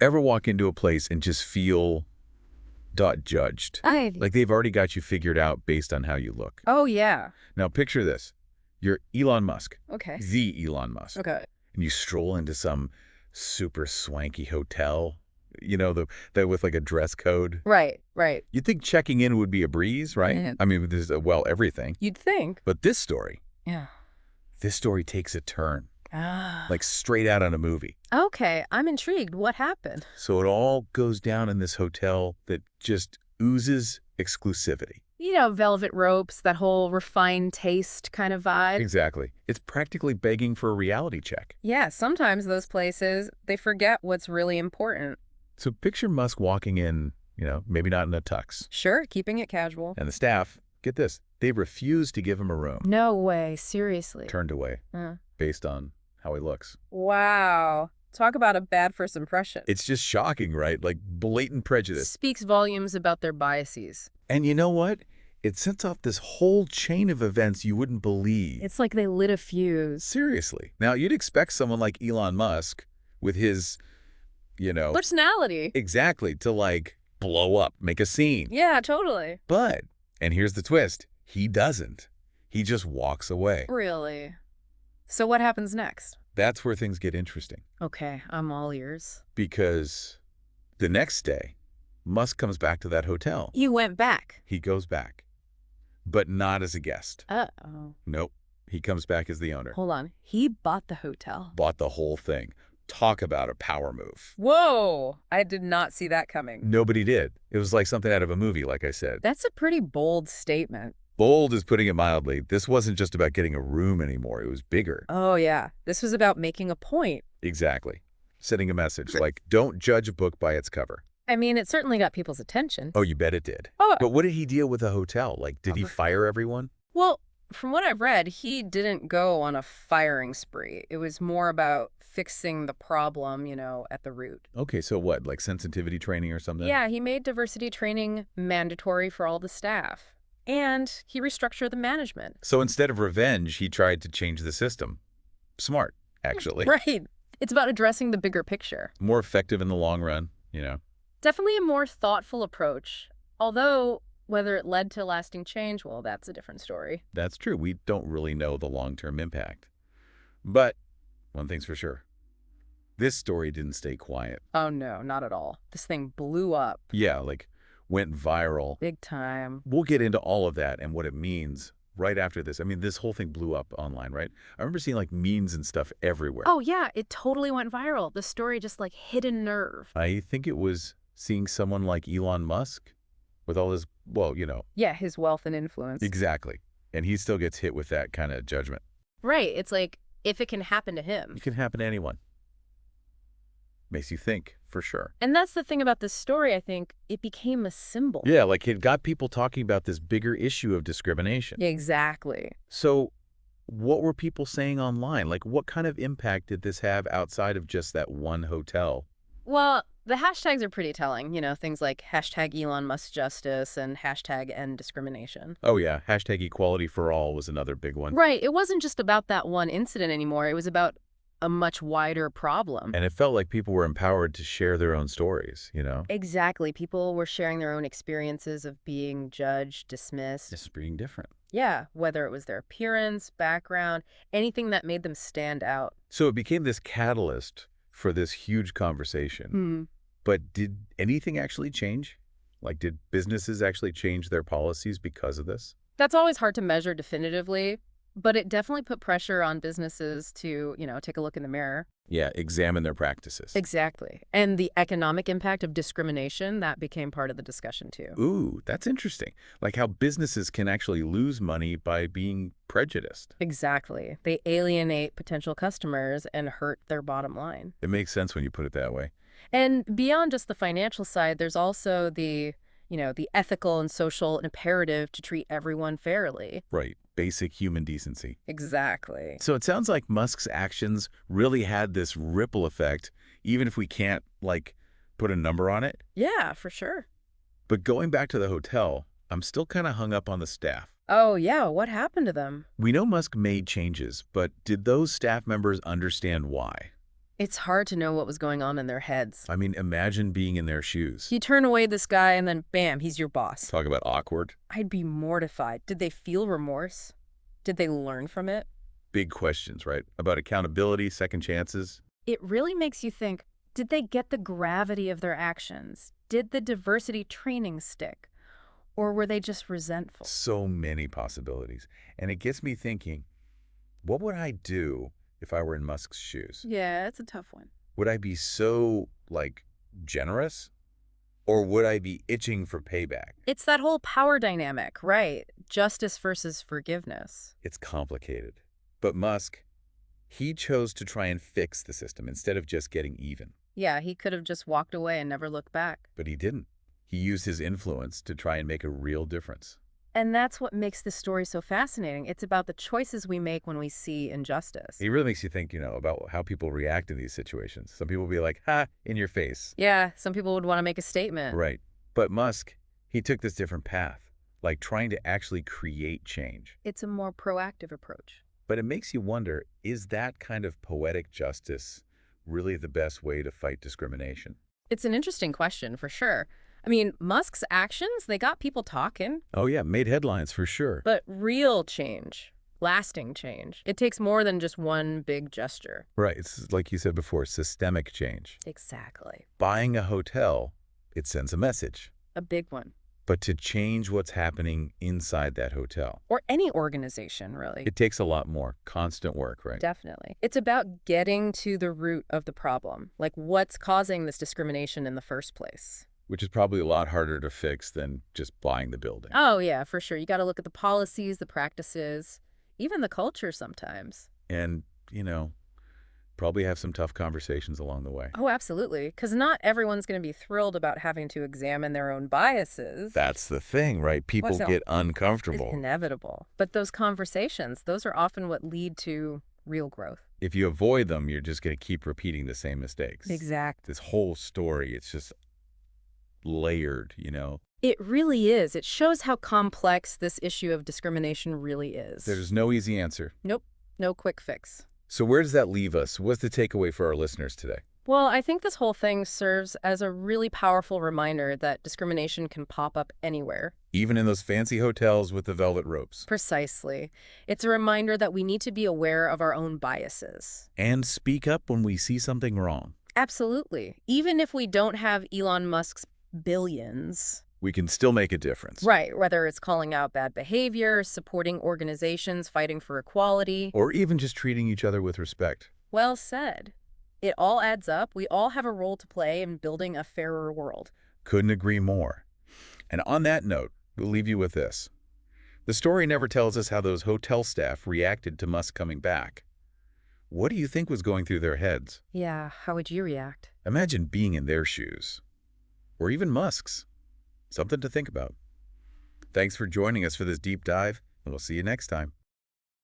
Ever walk into a place and just feel judged? Like they've already got you figured out based on how you look. Oh, yeah. Now picture this. You're Elon Musk, Okay. the Elon Musk, Okay. and you stroll into some super swanky hotel, you know, the with like a dress code. Right, right. You'd think checking in would be a breeze, right? Yeah. I mean, there's, well, everything. You'd think. But Yeah. this story takes a turn, Ah. like straight out on a movie. Okay, I'm intrigued. What happened? So it all goes down in this hotel that just oozes exclusivity. You know, velvet ropes, that whole refined taste kind of vibe. Exactly. It's practically begging for a reality check. Yeah, sometimes those places, they forget what's really important. So picture Musk walking in, you know, maybe not in a tux. Sure, keeping it casual. And the staff, get this, they refuse to give him a room. No way, seriously. Turned away based on how he looks. Wow. Talk about a bad first impression. It's just shocking, right? Like blatant prejudice. Speaks volumes about their biases. And you know what? It sets off this whole chain of events you wouldn't believe. It's like they lit a fuse. Seriously. Now, you'd expect someone like Elon Musk with his, you know... Personality. Exactly, to like blow up, make a scene. Yeah, totally. But, and here's the twist, he doesn't. He just walks away. Really? So what happens next? That's where things get interesting. Okay, I'm all ears. Because the next day, Musk comes back to that hotel. You went back. He goes back, but not as a guest. Uh-oh. Nope. He comes back as the owner. Hold on. He bought the hotel. Bought the whole thing. Talk about a power move. Whoa! I did not see that coming. Nobody did. It was like something out of a movie, like I said. That's a pretty bold statement. Bold is putting it mildly. This wasn't just about getting a room anymore. It was bigger. Oh, yeah. This was about making a point. Exactly. Sending a message like, don't judge a book by its cover. I mean, it certainly got people's attention. Oh, you bet it did. Oh. But what did he deal with the hotel? Like, did he fire everyone? Well, from what I've read, he didn't go on a firing spree. It was more about fixing the problem, you know, at the root. Okay, so what, like sensitivity training or something? Yeah, he made diversity training mandatory for all the staff. And he restructured the management. So instead of revenge, he tried to change the system. Smart, actually. Right. It's about addressing the bigger picture. More effective in the long run, you know. Definitely a more thoughtful approach. Although, whether it led to lasting change, well, that's a different story. That's true. We don't really know the long-term impact. But one thing's for sure. This story didn't stay quiet. Oh, no, not at all. This thing blew up. Yeah, like went viral. Big time. We'll get into all of that and what it means right after this. I mean, this whole thing blew up online, right? I remember seeing like memes and stuff everywhere. Oh, yeah, it totally went viral. The story just like hit a nerve. I think it was seeing someone like Elon Musk with all his, well, you know. Yeah, his wealth and influence. Exactly. And he still gets hit with that kind of judgment. Right. It's like, if it can happen to him. It can happen to anyone. Makes you think, for sure. And that's the thing about this story, I think. It became a symbol. Yeah, like it got people talking about this bigger issue of discrimination. Exactly. So what were people saying online? Like, what kind of impact did this have outside of just that one hotel? Well, the hashtags are pretty telling. You know, things like hashtag Elon Musk justice and hashtag end discrimination. Oh, yeah. Hashtag equality for all was another big one. Right. It wasn't just about that one incident anymore. It was about a much wider problem. And it felt like people were empowered to share their own stories, you know? Exactly. People were sharing their own experiences of being judged, dismissed. Just being different. Yeah, whether it was their appearance, background, anything that made them stand out. So it became this catalyst for this huge conversation. But did anything actually change? Like, did businesses actually change their policies because of this? That's always hard to measure definitively, but it definitely put pressure on businesses to, you know, take a look in the mirror. Yeah, examine their practices. Exactly. And the economic impact of discrimination, that became part of the discussion too. Ooh, that's interesting. Like how businesses can actually lose money by being prejudiced. Exactly. They alienate potential customers and hurt their bottom line. It makes sense when you put it that way. And beyond just the financial side, there's also the, you know, the ethical and social imperative to treat everyone fairly. Right. Basic human decency. Exactly. So it sounds like Musk's actions really had this ripple effect, even if we can't, like, put a number on it. Yeah, for sure. But going back to the hotel, I'm still kind of hung up on the staff. Oh, yeah. What happened to them? We know Musk made changes, but did those staff members understand why? It's hard to know what was going on in their heads. I mean, imagine being in their shoes. You turn away this guy and then bam, he's your boss. Talk about awkward. I'd be mortified. Did they feel remorse? Did they learn from it? Big questions, right? About accountability, second chances. It really makes you think, did they get the gravity of their actions? Did the diversity training stick? Or were they just resentful? So many possibilities. And it gets me thinking, what would I do if I were in Musk's shoes? Yeah, it's a tough one. Would I be so, generous? Or would I be itching for payback? It's that whole power dynamic, right? Justice versus forgiveness. It's complicated. But Musk, he chose to try and fix the system instead of just getting even. Yeah, he could have just walked away and never looked back. But he didn't. He used his influence to try and make a real difference. And that's what makes this story so fascinating. It's about the choices we make when we see injustice. It really makes you think, about how people react in these situations. Some people will be like, ha, in your face. Yeah, some people would want to make a statement. Right. But Musk, he took this different path, like trying to actually create change. It's a more proactive approach. But it makes you wonder, is that kind of poetic justice really the best way to fight discrimination? It's an interesting question, for sure. I mean, Musk's actions, they got people talking. Oh, yeah, made headlines for sure. But real change, lasting change, it takes more than just one big gesture. Right. It's like you said before, systemic change. Exactly. Buying a hotel, it sends a message. A big one. But to change what's happening inside that hotel, Or any organization, really. it takes a lot more constant work, right? Definitely. It's about getting to the root of the problem, like what's causing this discrimination in the first place. Which is probably a lot harder to fix than just buying the building. Oh, yeah, for sure. You got to look at the policies, the practices, even the culture sometimes. And, probably have some tough conversations along the way. Oh, absolutely. Because not everyone's going to be thrilled about having to examine their own biases. That's the thing, right? People So get it's uncomfortable. inevitable. But those conversations, those are often what lead to real growth. If you avoid them, you're just going to keep repeating the same mistakes. Exactly. This whole story, it's just layered, It really is. It shows how complex this issue of discrimination really is. There's no easy answer. Nope. No quick fix. So where does that leave us? What's the takeaway for our listeners today? Well, I think this whole thing serves as a really powerful reminder that discrimination can pop up anywhere. Even in those fancy hotels with the velvet ropes. Precisely. It's a reminder that we need to be aware of our own biases. And speak up when we see something wrong. Absolutely. Even if we don't have Elon Musk's billions. We can still make a difference. Right, whether it's calling out bad behavior, supporting organizations fighting for equality. Or even just treating each other with respect. Well said. It all adds up. We all have a role to play in building a fairer world. Couldn't agree more. And on that note, we'll leave you with this. The story never tells us how those hotel staff reacted to Musk coming back. What do you think was going through their heads? Yeah, how would you react? Imagine being in their shoes. Or even Musk's. Something to think about. Thanks for joining us for this deep dive, and we'll see you next time.